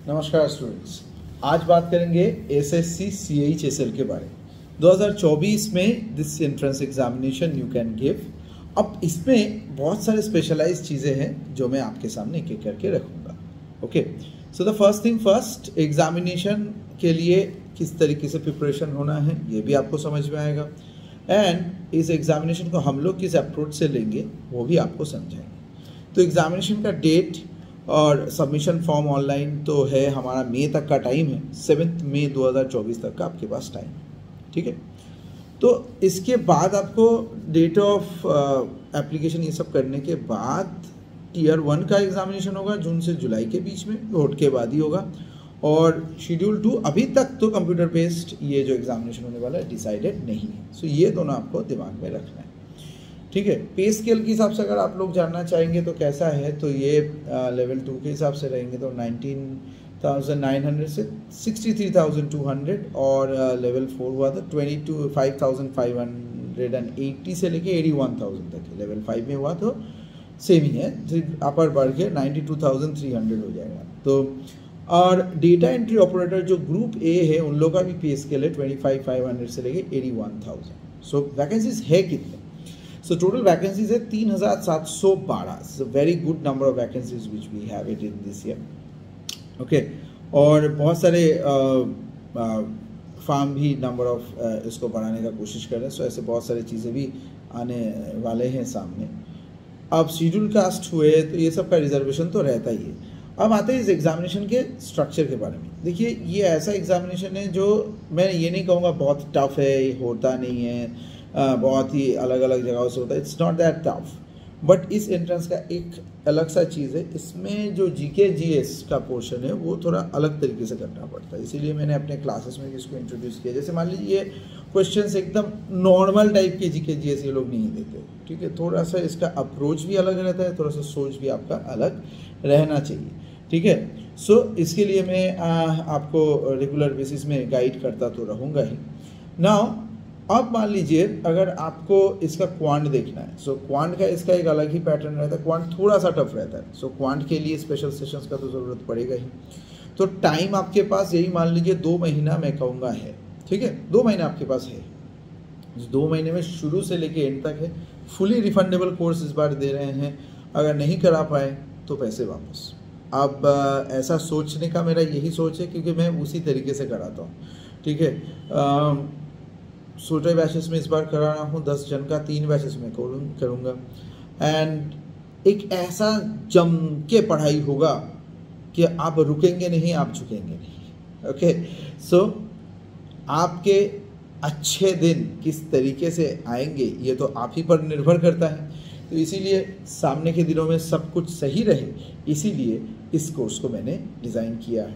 नमस्कार स्टूडेंट्स, आज बात करेंगे एसएससी CHSL के बारे में। 2024 में this entrance examination you can give. अब इसमें बहुत सारे स्पेशलाइज चीज़ें हैं जो मैं आपके सामने एक एक करके रखूँगा। Okay, so the first thing first, examination के लिए किस तरीके से प्रिपरेशन होना है ये भी आपको समझ में आएगा, एंड इस एग्जामिनेशन को हम लोग किस अप्रोच से लेंगे वो भी आपको समझाएंगे। तो एग्जामिनेशन का डेट और सबमिशन फॉर्म ऑनलाइन तो है, हमारा मई तक का टाइम है, 7 मई 2024 तक का आपके पास टाइम है। ठीक है, तो इसके बाद आपको डेट ऑफ एप्लीकेशन ये सब करने के बाद टीयर 1 का एग्जामिनेशन होगा, जून से जुलाई के बीच में, वोट के बाद ही होगा। और शेड्यूल 2 अभी तक तो कंप्यूटर बेस्ड ये जो एग्जामिनेशन होने वाला है डिसाइडेड नहीं है। सो ये दोनों आपको दिमाग में रखना है। ठीक है, पे स्केल के हिसाब से अगर आप लोग जानना चाहेंगे तो कैसा है, तो ये लेवल 2 के हिसाब से रहेंगे तो 19,900 से 63,200, और लेवल 4 हुआ था 25,580 से लेके 81,000 तक है। लेवल 5 में हुआ तो सेम ही है, अपर बढ़ के 92,300 हो जाएगा। तो और डेटा एंट्री ऑपरेटर जो ग्रुप ए है उन लोगों का भी पे स्केल है 25,500 से लेके 81,000। सो वैकेंसीज है कितने? So total vacancies है 3,712. It's a very good number of vacancies which we have it in this year. Okay, और बहुत सारे फार्म भी नंबर ऑफ इसको बढ़ाने का कोशिश कर रहे हैं। सो ऐसे बहुत सारी चीज़ें भी आने वाले हैं सामने। अब शेड्यूल कास्ट हुए तो ये सब का रिजर्वेशन तो रहता ही है। अब आते हैं इस एग्जामिनेशन के स्ट्रक्चर के बारे में। देखिए, ये ऐसा एग्जामिनेशन है जो मैं ये नहीं कहूँगा बहुत टफ है, ये होता नहीं है, बहुत ही अलग अलग जगहों से होता है। It's not that tough, but इस एंट्रेंस का एक अलग सा चीज़ है, इसमें जो जीके जीएस का पोर्शन है वो थोड़ा अलग तरीके से करना पड़ता है। इसीलिए मैंने अपने क्लासेस में इसको इंट्रोड्यूस किया। जैसे मान लीजिए ये क्वेश्चंस एकदम नॉर्मल टाइप के जीके जीएस ये लोग नहीं देते। ठीक है, थोड़ा सा इसका अप्रोच भी अलग रहता है, थोड़ा सा सोच भी आपका अलग रहना चाहिए। ठीक है, सो इसके लिए मैं आपको रेगुलर बेसिस में गाइड करता तो रहूँगा ही। नाउ अब मान लीजिए अगर आपको इसका क्वांट देखना है, सो क्वांट का इसका एक अलग ही पैटर्न रहता है। क्वांट थोड़ा सा टफ रहता है, सो क्वांट के लिए स्पेशल सेशंस का तो ज़रूरत पड़ेगा ही। तो टाइम आपके पास यही मान लीजिए 2 महीना मैं कहूँगा है। ठीक है, 2 महीना आपके पास है। 2 महीने में शुरू से लेके एंड तक है। फुली रिफंडेबल कोर्स इस बार दे रहे हैं, अगर नहीं करा पाए तो पैसे वापस। अब ऐसा सोचने का मेरा यही सोच है क्योंकि मैं उसी तरीके से कराता हूँ। ठीक है, 16 बैचेस में इस बार करा रहा हूँ, 10 जन का 3 बैचेस में करूँगा, एंड एक ऐसा जम के पढ़ाई होगा कि आप रुकेंगे नहीं, आप झुकेंगे नहीं। ओके, सो आपके अच्छे दिन किस तरीके से आएंगे ये तो आप ही पर निर्भर करता है। तो इसीलिए सामने के दिनों में सब कुछ सही रहे, इसीलिए इस कोर्स को मैंने डिज़ाइन किया है।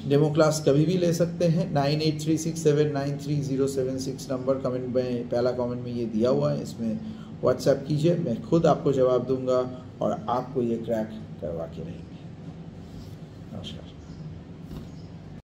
डेमो क्लास कभी भी ले सकते हैं। 9836793076 नंबर कमेंट में, पहला कमेंट में ये दिया हुआ है, इसमें व्हाट्सएप कीजिए, मैं खुद आपको जवाब दूंगा और आपको ये क्रैक करवा के रहेंगे। नमस्कार।